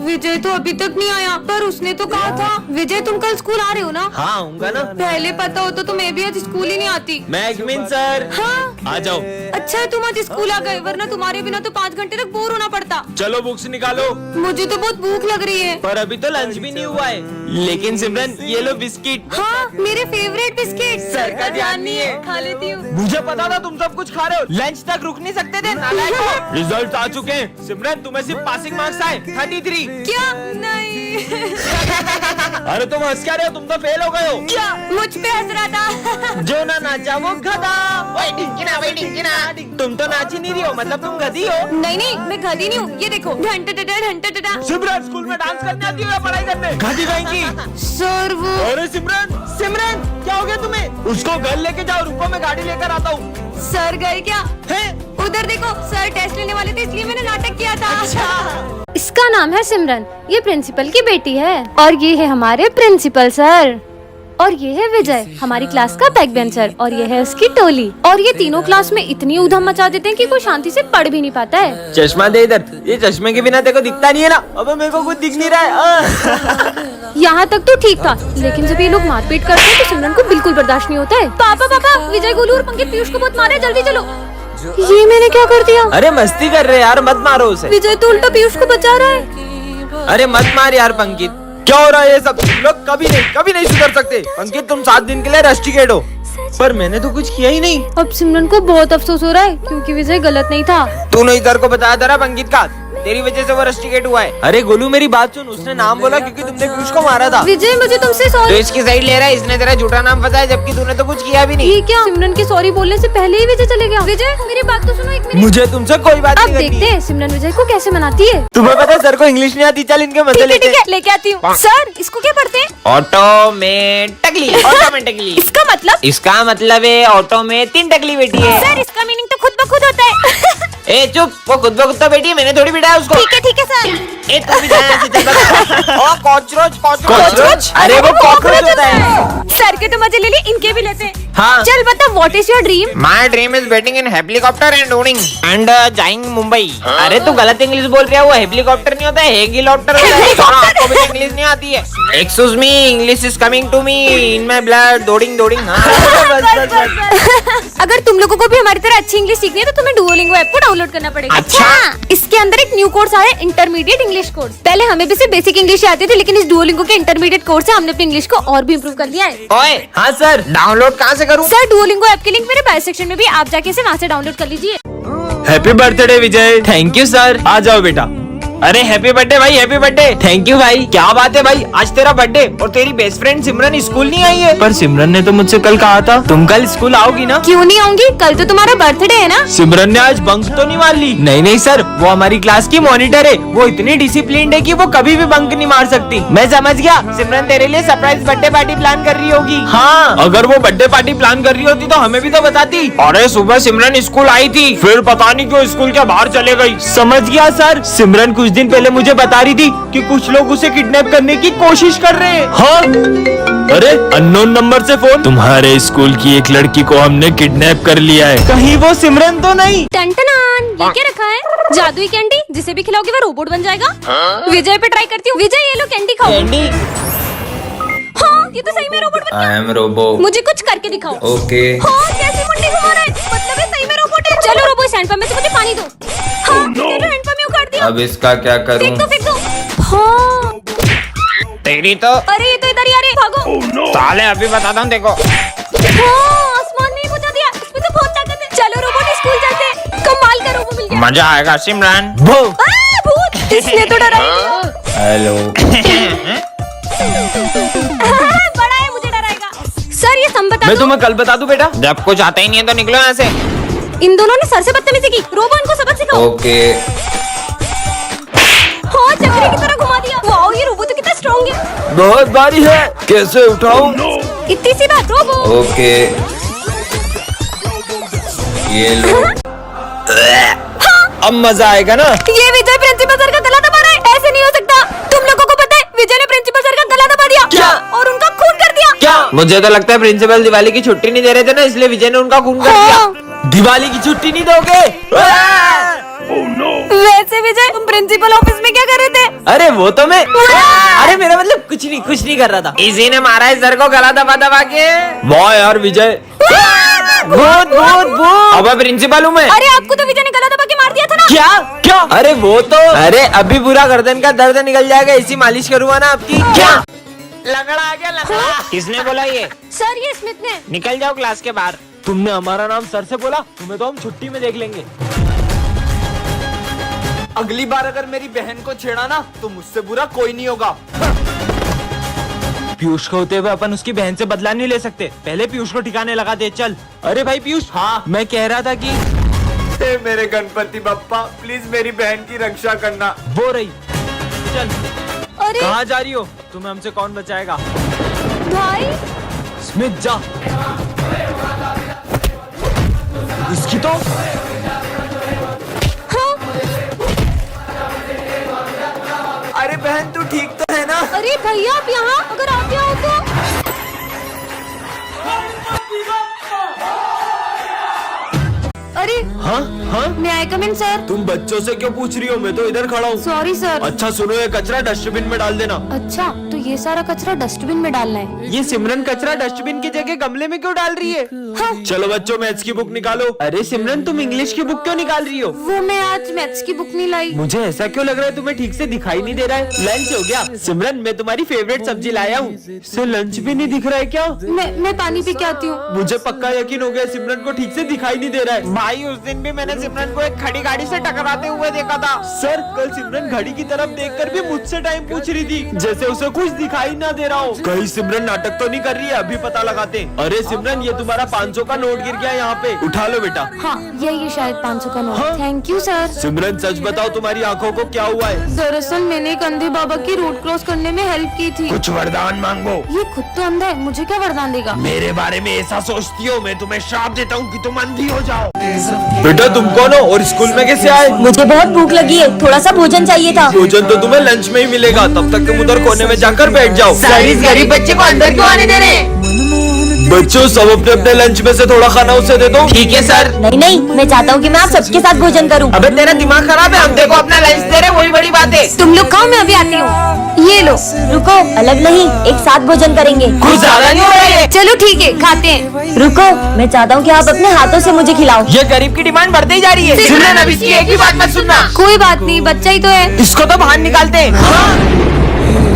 विजय तो अभी तक नहीं आया, पर उसने तो कहा था। विजय तुम कल स्कूल आ रहे हो ना? हाँ आऊंगा ना। पहले पता होता तो मैं भी आज स्कूल ही नहीं आती। मैगमिन सर। हाँ आ जाओ। अच्छा है तुम आज स्कूल आ गए, वरना तुम्हारे बिना तो 5 घंटे तक बोर होना पड़ता। चलो बुक्स निकालो। मुझे तो बहुत भूख लग रही है। पर अभी तो लंच भी नहीं हुआ है। लेकिन सिमरन ये लो बिस्किट। हाँ मेरे फेवरेट बिस्किट। सर का ध्यान नहीं है। खा लेती हूँ। मुझे पता था तुम सब कुछ खा रहे हो, लंच तक रुक नहीं सकते थे नालायक। रिजल्ट आ चुके हैं सिमरन, तुम्हें सिर्फ पासिंग मार्क्स आए 33। क्या? नहीं। अरे तुम हंस क्या रहे हो, तुम तो फेल हो गए हो। क्या? मुझ पे हंस रहा था। जो ना नाचा वो गधा। वही ढिंकिना। तुम तो नाच ही नहीं रही हो, मतलब तुम गधी हो। नहीं नहीं मैं गधी नहीं हूँ, ये देखो घंटा। सिमरन स्कूल में डांस करने आती हो या पढ़ाई करने? गधी कहेंगी। सर वो। अरे सिमरन क्या हो गया तुम्हें? उसको घर लेके जाओ, रुको मैं गाड़ी लेकर आता हूँ। सर गए क्या? है? उधर देखो सर टेस्ट लेने वाले थे, इसलिए मैंने नाटक किया था। अच्छा। इसका नाम है सिमरन, ये प्रिंसिपल की बेटी है, और ये है हमारे प्रिंसिपल सर, और ये है विजय हमारी क्लास का बैक बेंचर, और ये है उसकी टोली। और ये तीनों क्लास में इतनी उधम मचा देते हैं कि कोई शांति से पढ़ भी नहीं पाता है। चश्मा दे इधर, ये चश्मे के बिना तेरे को दिखता नहीं है ना? अबे मेरे को कुछ दिख नहीं रहा है। यहाँ तक तो ठीक था, लेकिन जब ये लोग मारपीट करते हैं तो सिमरन को बिल्कुल बर्दाश्त नहीं होता है। पापा विजय, गोलू और पंकित पीयूष को बहुत मारे, जल्दी चलो। ये मैंने क्या कर दिया? अरे मस्ती कर रहे यार, मत मारो उसे। विजय तो उल्टा पीयूष को बचा रहा है। अरे मत मार यार पंकित, क्या हो रहा है ये सब? तुम लोग कभी नहीं सुधर सकते। पंकित तुम 7 दिन के लिए रस्टिकेट हो, पर मैंने तो कुछ किया ही नहीं। अब सिमरन को बहुत अफसोस हो रहा है, क्योंकि विजय गलत नहीं था। तूने इधर को बताया था ना पंकित का, तेरी वजह से वो रस्टिकेट हुआ है। अरे गोलू मेरी बात सुन, उसने नाम बोला क्योंकि तुमने पीयूष को मारा था। विजय मुझे तुमसे तो सॉरी। इसकी साइड ले रहा है, इसने तेरा झूठा नाम बताया, जबकि तूने तो कुछ किया भी नहीं। ये क्या? सिमरन के सॉरी बोलने से पहले ही विजय चले गया। विजय मेरी बात तो सुनो एक मिनट। मुझे तुमसे कोई बात अब नहीं करनी। देखते हैं सिमरन विजय को कैसे मनाती है। तुम्हें पता है सर को इंग्लिश नहीं आती, चल इनके मजे लेते हैं। लेके आती हूँ। सर इसको क्या पढ़ते हैं? ऑटोमेटिकली। इसका मतलब? इसका मतलब है ऑटो में 3 टकली बेटी है। सर इसका मीनिंग तो खुद ब खुद होता है। ए चुप, वो खुद ब खुद तो बेटी है, मैंने थोड़ी बिठाया उसको। ठीक है सर। ए तू भी जा यहाँ से, चल बता। ओ कॉकरोच। अरे वो कॉकरोच होता है। सर के तो मजे ले लिए, इनके भी लेते हैं। हाँ। चल बता, what is your dream? My dream is betting in helicopter and owning and जाइंग Mumbai. अरे तू गलत इंग्लिश बोल रहा है, वो हेलीकॉप्टर नहीं होता है, हेलीकॉप्टर होता है। आपको भी इंग्लिश नहीं आती है। Excuse me, English is coming to me in my blood, दौड़िंग। अगर तुम लोगों को भी हमारी तरह अच्छी इंग्लिश सीखनी है तो तुम्हें डुओलिंगो ऐप को डाउनलोड करना पड़ेगा। अच्छा। इसके अंदर एक न्यू कोर्स आया है, इंटरमीडिएट इंग्लिश कोर्स। पहले हमें भी सिर्फ बेसिक इंग्लिश आती थी, लेकिन इस डुओलिंगो के इंटरमीडिएट कोर्स से हमने अपनी इंग्लिश को और भी इम्प्रूव कर लिया है। ओए हाँ सर, डाउनलोड कहाँ से करूँ? सर डुओलिंगो ऐप की लिंक मेरे बायो सेक्शन में भी, आप जाके इसे वहाँ से डाउनलोड कर लीजिए। Happy birthday Vijay. Thank you sir. आ जाओ बेटा। अरे हैप्पी बर्थडे भाई, हैप्पी बर्थडे। थैंक यू भाई। क्या बात है भाई, आज तेरा बर्थडे और तेरी बेस्ट फ्रेंड सिमरन स्कूल नहीं आई है। पर सिमरन ने तो मुझसे कल कहा था तुम कल स्कूल आओगी ना। क्यों नहीं आऊंगी, कल तो तुम्हारा बर्थडे है ना। सिमरन ने आज बंक तो नहीं मार ली? नहीं सर, वो हमारी क्लास की मॉनिटर है, वो इतनी डिसिप्लिन्ड है कि वो कभी भी बंक नहीं मार सकती। मैं समझ गया, सिमरन तेरे लिए सरप्राइज बर्थडे पार्टी प्लान कर रही होगी। हाँ, अगर वो बर्थडे पार्टी प्लान कर रही होती तो हमें भी तो बताती। अरे सुबह सिमरन स्कूल आई थी, फिर पता नहीं क्यों स्कूल के बाहर चले गई। समझ गया सर, सिमरन कुछ दिन पहले मुझे बता रही थी कि कुछ लोग उसे किडनैप करने की कोशिश कर रहे हैं। हाँ? अरे अननोन नंबर से फोन, तुम्हारे स्कूल की एक लड़की को हमने किडनैप कर लिया है। कहीं वो सिमरन तो नहीं? टन-टनान, ये क्या रखा है? जादुई कैंडी, जिसे भी खिलाओगे वो रोबोट बन जाएगा। विजय पे ट्राई करती हूँ। विजय ये लो कैंडी खाओ। कैंडी? हाँ ये तो सही में रोबोट बन गया। I am robo. मुझे कुछ करके दिखाओ। ओके। हाँ कैसी मुंडी घुमा रहा है, मतलब ये सही में रोबोट है। चलो रोबो, इस हैंडपंप में से मुझे पानी दो। हाँ चलो, हैंडपंप में उखाड़ दिया। अब इसका क्या करूं? फेंक दो। हाँ तेरी तो। अरे ये तो इधर ही आ रहे, भागो। साले अभी बताता हूँ देखो। हाँ आसमान में ही बुझा दिया, इसमें तो बहुत ताकत है। चलो रोबोट स्कूल चलते हैं, कमाल का रोबो मिल गया। मजा आएगा सिमरन। भूत, इसने तो डरा ही दिया। हेलो। बड़ा है, मुझे डराएगा। सर ये सम बता मैं दो। तुम्हें कल बता दूं बेटा। जब कुछ आता ही नहीं है तो निकलो यहाँ से। इन दोनों ने सर से बदतमीजी की, रोबो इनको सबक सिखाओ। ओके। हाँ चक्री की तरह घुमा दिया। वाओ ये रोबो तो कितना स्ट्रॉन्ग है। बहुत भारी है, कैसे उठाऊं? इतनी सी बात रोबो। ओके ये लो। अब मजा आएगा ना। ये विजय प्रिंसिपल सर का गला दबा रहा है, ऐसे नहीं हो सकता। तुम लोगों को पता है विजय ने प्रिंसिपल सर का गला दबा दिया। क्या? और उनका खून कर दिया। क्या? मुझे तो लगता है प्रिंसिपल दिवाली की छुट्टी नहीं दे रहे थे ना, इसलिए विजय ने उनका खून कर दिया। दिवाली की छुट्टी नहीं दोगे? वैसे विजय तुम प्रिंसिपल ऑफिस में क्या कर रहे थे? अरे वो तो मैं अरे मेरा मतलब कुछ नहीं कर रहा था। इसी ने मारा है सर को गला दबा दबा के। वाह यार विजय, भूत भूत भूत। अब प्रिंसिपल हूँ मैं। अरे आपको तो विजय ने गला दबा के मार दिया था ना। क्या? अरे वो तो अरे अभी पूरा गर्दन का दर्द निकल जाएगा, इसी मालिश करूँगा ना आपकी। क्या लंगड़ा आ गया लंगड़ा। किसने बोला ये? सर ये स्मिथ ने। निकल जाओ क्लास के बाहर। तुमने हमारा नाम सर से बोला, तुम्हें तो हम छुट्टी में देख लेंगे। अगली बार अगर मेरी बहन को छेड़ा ना तो मुझसे बुरा कोई नहीं होगा। पीयूष को होते हुए अपन उसकी बहन से बदला नहीं ले सकते, पहले पीयूष को ठिकाने लगा दे। चल। अरे भाई पीयूष, हाँ मैं कह रहा था कि हे मेरे गणपति बप्पा, प्लीज मेरी बहन की रक्षा करना। वो रही। चल। अरे कहाँ जा रही हो? तुम्हें हमसे कौन बचाएगा? भाई स्मिथ जा। इसकी तो अरे बहन तू ठीक तो है ना? अरे भैया आप यहाँ, अगर आप यहाँ हो तो। अरे हाँ हाँ मैं आई कम इन सर। तुम बच्चों से क्यों पूछ रही हो? मैं तो इधर खड़ा हूँ। Sorry sir. अच्छा सुनो, ये कचरा डस्टबिन में डाल देना। अच्छा तो ये सारा कचरा डस्टबिन में डालना है। ये सिमरन कचरा डस्टबिन की जगह गमले में क्यों डाल रही है? हाँ। चलो बच्चों मैथ्स की बुक निकालो। अरे सिमरन तुम इंग्लिश की बुक क्यों निकाल रही हो? वो मैं आज मैथ्स की बुक नहीं लाई। मुझे ऐसा क्यों लग रहा है तुम्हें ठीक से दिखाई नहीं दे रहा है? लंच हो गया? सिमरन मैं तुम्हारी फेवरेट सब्जी लाया हूँ। इससे लंच भी नहीं दिख रहा है क्या? मैं पानी पी के आती हूँ। मुझे पक्का यकीन हो गया सिमरन को ठीक से दिखाई नहीं दे रहा है। भाई उस दिन भी मैंने सिमरन को एक खड़ी गाड़ी से टकराते हुए देखा था। सर कल सिमरन घड़ी की तरफ देखकर भी मुझसे टाइम पूछ रही थी, जैसे उसे कुछ दिखाई ना दे रहा हो। कहीं सिमरन नाटक तो नहीं कर रही है? अभी पता लगाते हैं। अरे सिमरन ये तुम्हारा 500 का नोट गिर गया यहाँ पे, उठा लो बेटा। हाँ ये शायद 500 का नोट। हाँ? Thank you sir. सिमरन सच बताओ तुम्हारी आंखों को क्या हुआ है? दरअसल मैंने एक अंधे बाबा की रोड क्रॉस करने में हेल्प की थी। कुछ वरदान मांगो। ये खुद तो अंधा है, मुझे क्या वरदान देगा? मेरे बारे में ऐसा सोचती हो? मैं तुम्हें श्राप देता हूँ कि तुम अंधी हो जाओ। बेटा तुम कौन हो और स्कूल में कैसे आए? मुझे बहुत भूख लगी है, थोड़ा सा भोजन चाहिए था। भोजन तो तुम्हें लंच में ही मिलेगा, तब तक तुम उधर कोने में जाकर बैठ जाओ। सर इस गरीब बच्चे को अंदर क्यों आने दे रहे हैं? बच्चों सब अपने अपने लंच में से थोड़ा खाना उसे दे दो। ठीक है सर। नहीं, मैं चाहता हूँ कि मैं आप सबके साथ भोजन करूँ। अबे तेरा दिमाग खराब है? हम देखो अपना लंच दे रहे, वही बड़ी बात है। तुम लोग खाओ, मैं अभी आती हूँ। ये लो। रुको, अलग नहीं, एक साथ भोजन करेंगे। कुछ ज्यादा नहीं हो रहा है? चलो ठीक है, खाते हैं। रुको, मैं चाहता हूँ कि आप अपने हाथों से मुझे खिलाओ। ये गरीब की डिमांड बढ़ती ही जा रही है। सिमरन अब इसकी एक ही बात मत सुनना। कोई बात नहीं, बच्चा ही तो है। इसको तो बाहर निकालते हैं।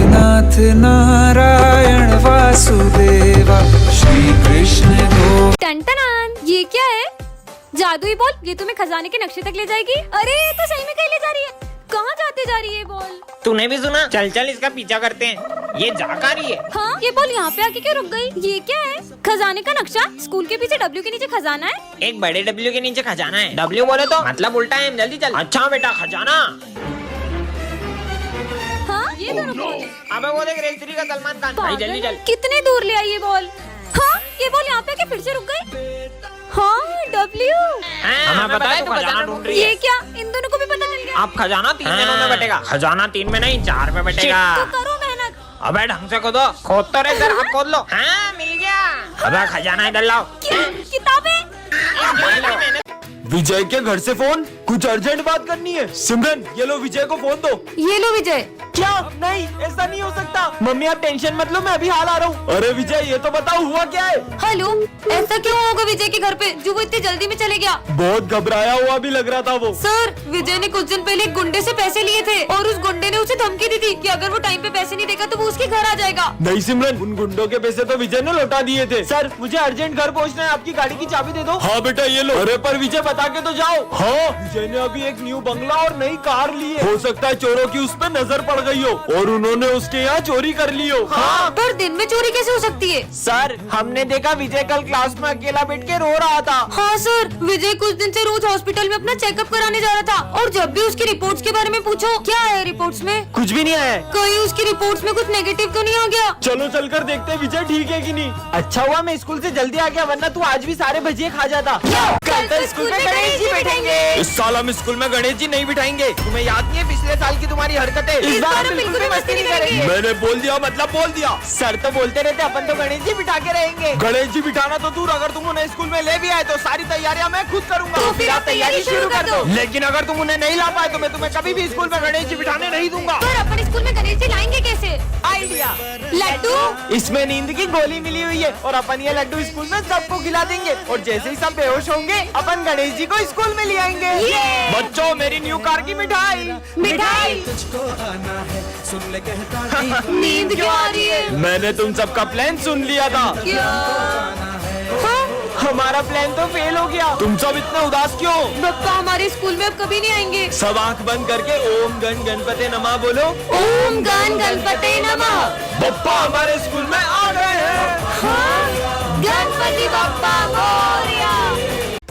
नाथ नारायण वासुदेवा श्री कृष्ण गो। टन-टनान, ये क्या है? जादुई बॉल? ये तुम्हें खजाने के नक्शे तक ले जाएगी? अरे ये तो सही में कहीं ले जा रही है। कहाँ जाते जा रही है बॉल? तूने भी सुना? चल चल इसका पीछा करते हैं। ये जा कहाँ रही है? हाँ ये बॉल यहाँ पे आके क्यों रुक गई? ये क्या है? खजाने का नक्शा? स्कूल के पीछे डब्ल्यू के नीचे खजाना है? एक बड़े डब्ल्यू के नीचे खजाना है। डब्ल्यू बोले तो मतलब उल्टा है। जल्दी चल। अच्छा बेटा खजाना। हाँ ये दोनों बॉल है। अबे वो देख रेल 3 का सलमान खान। भाई जल्दी चल। कितने दूर ले आई ये बॉल? हाँ ये बॉल यहाँ पे आके फिर से रुक गई। हाँ डब्ल्यू। हमें पता है तू खजाना ढूंढ रही है। ये क्या? इन दोनों को भी पता चल गया? अब खजाना 3 दिनों में बटेगा। खजाना 3 में नहीं 4 में बटेगा। तो करो मेहनत। अबे ढंग से खोदो। खोद तो रहे सर, अब खोद लो। हाँ मिल गया। अबे खजाना इधर लाओ। क्या? किताबें? विजय के घर से फोन, कुछ अर्जेंट बात करनी है। सिमरन ये लो विजय को फोन दो। ये लो विजय। क्या? नहीं ऐसा नहीं हो सकता। मम्मी आप टेंशन मत लो, मैं अभी हाल आ रहा हूँ। अरे विजय ये तो बताओ हुआ क्या है? हेलो, ऐसा क्यों होगा विजय के घर पे जो वो इतनी जल्दी में चले गया? बहुत घबराया हुआ भी लग रहा था वो। सर विजय ने कुछ दिन पहले एक गुंडे से पैसे लिए थे और उस गुंडे ने उसे धमकी दी थी कि अगर वो टाइम पे पैसे नहीं देगा तो वो उसके घर आ जाएगा। नहीं सिमरन, उन गुंडों के पैसे तो विजय ने लौटा दिए थे। सर मुझे अर्जेंट घर पहुँचना है, आपकी गाड़ी की चाबी दे दो। हाँ बेटा ये लो। अरे पर विजय बता के तो जाओ। हाँ विजय ने अभी एक न्यू बंगला और नई कार ली है। हो सकता है चोरों की उस पर नजर पड़ गई हो और उन्होंने उसके यहाँ चोरी कर ली हो। हाँ पर दिन में चोरी कैसे हो सकती है? सर हमने देखा विजय कल क्लास में अकेला बैठ के रो रहा था। हाँ सर, विजय कुछ दिन से रोज हॉस्पिटल में अपना चेकअप कराने जा रहा था और जब भी उसकी रिपोर्ट्स के बारे में पूछो क्या है रिपोर्ट्स में, कुछ भी नहीं है। कहीं उसकी रिपोर्ट्स में कुछ नेगेटिव तो नहीं आ गया? चलो चलकर देखते हैं विजय ठीक है कि नहीं। अच्छा हुआ मैं स्कूल से जल्दी आ गया, वरना तू आज भी सारे भजिए खा जाता। कल तो स्कूल में गणेश जी बैठेंगे। इस साल हम स्कूल में गणेश जी नहीं बिठाएंगे। तुम्हें याद नहीं है पिछले साल की तुम्हारी हरकतें? इस बार हम बिल्कुल भी मस्ती नहीं करेंगे। मैंने बोल दिया मतलब बोल दिया। सर तो बोलते रहते अपन तो गणेश जी बिठा के रहेंगे। गणेश जी बिठाना तो दूर, अगर तुम उन्हें स्कूल में ले भी आए तो सारी तैयारियां मैं खुद करूंगा। तो फिर आप तैयारी शुरू कर दो। लेकिन अगर तुम उन्हें नहीं ला पाए तो मैं तुम्हें कभी भी स्कूल में गणेश जी बिठाने नहीं दूंगा। सर अपन इस आइडिया। लड्डू। इसमें नींद की गोली मिली हुई है और अपन ये लड्डू स्कूल में सबको खिला देंगे और जैसे ही सब बेहोश होंगे अपन गणेश जी को स्कूल में ले आएंगे। बच्चों मेरी न्यू कार की मिठाई। मिठाई। तुझको आना है सुन ले कहता नींद क्यों आ रही है? मैंने तुम सबका प्लान सुन लिया था। हमारा प्लान तो फेल हो गया। तुम सब इतने उदास क्यों? बप्पा हमारे स्कूल में अब कभी नहीं आएंगे। सब आंख बंद करके ओम गण गणपते नमः बोलो। ओम गण गणपते नमः। बप्पा हमारे स्कूल में आ गए हैं। गणपति बप्पा मोरया।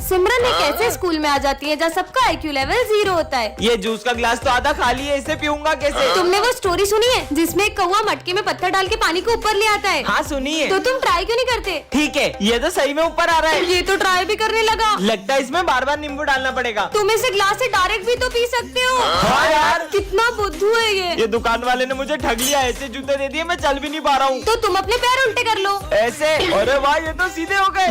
सिमरन एक ऐसे स्कूल में आ जाती है जहाँ सबका IQ लेवल 0 होता है। ये जूस का गिलास तो आधा खाली है, इसे पीऊंगा कैसे? तुमने वो स्टोरी सुनी है जिसमें एक कौवा मटके में पत्थर डाल के पानी को ऊपर ले आता है? हाँ सुनिए। तो तुम ट्राई क्यों नहीं करते? ठीक है, ये तो सही में ऊपर आ रहा है। ये तो ट्राई भी करने लगा। लगता है इसमें बार बार नींबू डालना पड़ेगा। तुम इसे ग्लास से डायरेक्ट भी तो पी सकते हो। हाँ यार, कितना बुद्धू है ये दुकान वाले ने मुझे ठग लिया। ऐसे जूते दे दिए मैं चल भी नहीं पा रहा हूँ। तो तुम अपने पैर उल्टे कर लो। ऐसे। अरे वाह ये तो सीधे हो गए।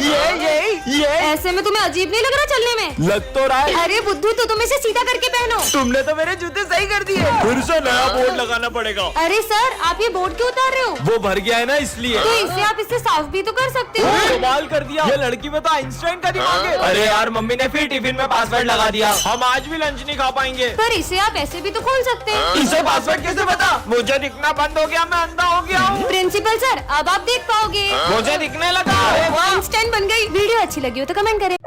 ये ऐसे में तुम्हें अजीब नहीं लग रहा चलने में? लग तो रहा है। अरे बुद्धू तो तुम इसे सीधा करके पहनो। तुमने तो मेरे जूते सही कर दिए। फिर से नया बोर्ड लगाना पड़ेगा। अरे सर आप ये बोर्ड क्यों उतार रहे हो? वो भर गया है ना इसलिए। तो इसे आप इससे साफ भी तो कर सकते हो। कमाल कर दिया। ये लड़की में तो आइंस्टाइन का दिमाग है। अरे यार मम्मी ने फिर टिफिन में पासवर्ड लगा दिया। हम आज भी लंच नहीं खा पाएंगे। पर इसे आप ऐसे भी तो खोल सकते हैं। इसे पासवर्ड कैसे पता? मुझे दिखना बंद हो गया, मैं अंधा हो गया हूँ। प्रिंसिपल सर अब आप देख पाओगे। मुझे दिखने लगा। आइंस्टाइन बन गई। वीडियो अच्छी लगी हो तो कमेंट करें।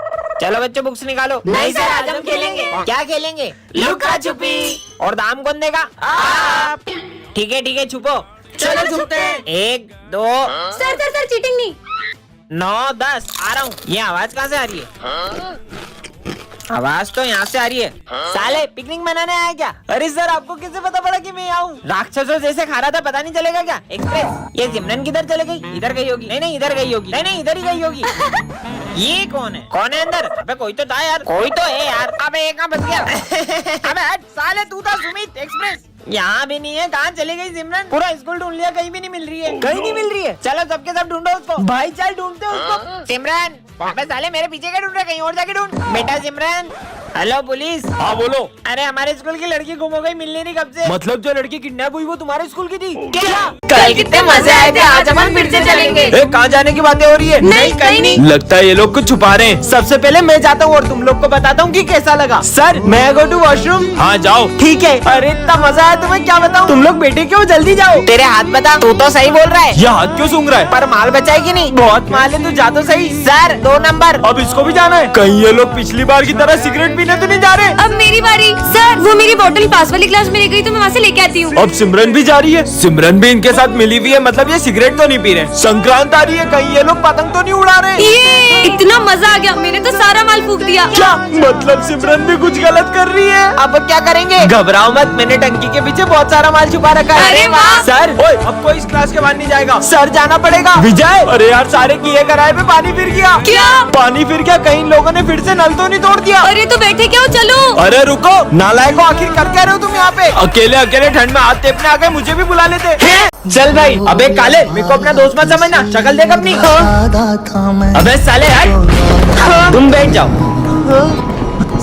चलो बच्चों बुक्स निकालो। नहीं सर, आज हम खेलेंगे। क्या खेलेंगे? लुका छुपी। और दाम कौन देगा? आप। ठीक है छुपो। चलो छुपते हैं। 1 2 सर चीटिंग नहीं। 9 10 आ रहा हूँ। ये आवाज कहाँ से आ रही है? आवाज तो यहाँ से आ रही है। साले पिकनिक मनाने आया क्या? अरे सर आपको कैसे पता पड़ा कि मैं आऊँ? राक्षसों जैसे खा रहा था, पता नहीं चलेगा क्या? एक्सप्रेस। ये सिमरन किधर चले गई? इधर गई होगी। नहीं इधर गई होगी। नहीं इधर ही गई होगी। ये कौन है अंदर? अबे कोई तो था यार। कोई तो है यार। अबे एक बच गया। अबे हट साले, तू था सुमित एक्सप्रेस। यहाँ भी नहीं है। कहाँ चली गई सिमरन? पूरा स्कूल ढूंढ लिया, कहीं भी नहीं मिल रही है। कहीं नहीं मिल रही है। चलो सबके सब ढूंढो उसको। भाई चल ढूंढते उसको। सिमरन अबे साले मेरे पीछे क्या ढूंढ रहा है? कहीं और जाके ढूंढ। बेटा सिमरन। Hello police. हाँ बोलो। अरे हमारे स्कूल की लड़की गुम हो गई, मिल नहीं रही कब से। मतलब जो लड़की किडनैप हुई वो तुम्हारे स्कूल की थी? क्या? कल कितने मजे आए थे, आज हम फिर से चलेंगे। कहाँ जाने की बातें हो रही है? नहीं, कहीं नहीं। लगता है ये लोग कुछ छुपा रहे हैं। सबसे पहले मैं जाता हूँ और तुम लोग को बताता हूँ कि कैसा लगा। सर मैं गो टू वॉशरूम। हाँ जाओ। ठीक है। अरे इतना मजा आया तुम्हें क्या बताऊँ। तुम लोग बैठे क्यों? जल्दी जाओ। तेरे हाथ बता। तू तो सही बोल रहा है। ये हाथ क्यों सूंघ रहा है? पर माल बचा है कि नहीं? बहुत माल है, तू जा तो सही। Sir 2 number. अब इसको भी जाना है? कहीं ये लोग पिछली बार की तरह सिगरेट पीने तो नहीं जा रहे? अब मेरी बारी। सर वो मेरी बोतल पास वाली क्लास में रह गई तो मैं वहाँ से लेके आती हूँ। अब सिमरन भी जा रही है। सिमरन भी इनके साथ मिली हुई है, मतलब ये सिगरेट तो नहीं पी रहे। संक्रांत आ रही है, कहीं ये लोग पतंग तो नहीं उड़ा रहे? ये इतना मजा आ गया, मैंने तो सारा माल फूक दिया। क्या मतलब सिमरन भी कुछ गलत कर रही है? अब क्या करेंगे? घबराओ मत, मैंने टंकी के पीछे बहुत सारा माल छुपा रखा है। अरे वाह। सर ओए अब कोई इस क्लास के बाहर नहीं जाएगा। सर जाना पड़ेगा। विजय अरे यार सारे किए कराए पे पानी फिर गया। क्या? पानी फिर गया? कहीं लोगों ने फिर से नल तो नहीं तोड़ दिया? अरे तो बैठे क्यों? चलो। अरे रुको नालायको, आखिर कर क्या रहे हो तुम यहाँ पे? अकेले ठंड में हाथ टेपने आ गए, मुझे भी बुला लेते। चल भाई। अबे काले मेरे को अपना दोस्त मत समझना, शक्ल देख अपनी। अबे साले हट। तुम बैठ जाओ।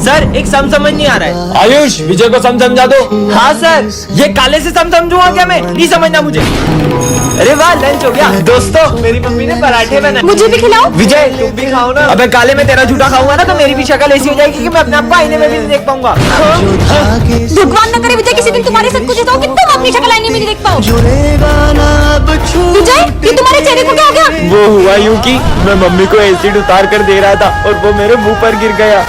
सर एक समझ नहीं आ रहा है। आयुष विजय को समझा दो। हाँ सर। ये काले से समझूंगा क्या मैं? नहीं समझना मुझे। अरे वाह लंच हो गया। दोस्तों मेरी मम्मी ने पराठे बनाए। मुझे भी खिलाओ। विजय तुम भी खाओ ना। अबे काले में तेरा झूठा खाऊंगा ना तो मेरी भी शक्ल ऐसी हो जाएगी कि मैं अपने आप को आईने में भी नहीं देख पाऊंगा। भगवान न करे विजय किसी दिन तुम्हारे साथ कुछ ऐसा हो कि तुम अपनी शक्ल आईने में नहीं देख पाओ। विजय ये तुम्हारे चेहरे को क्या हो गया? वो हुआ यूं कि मैं मम्मी को एसिड उतार कर दे रहा था और वो मेरे मुंह पर गिर गया।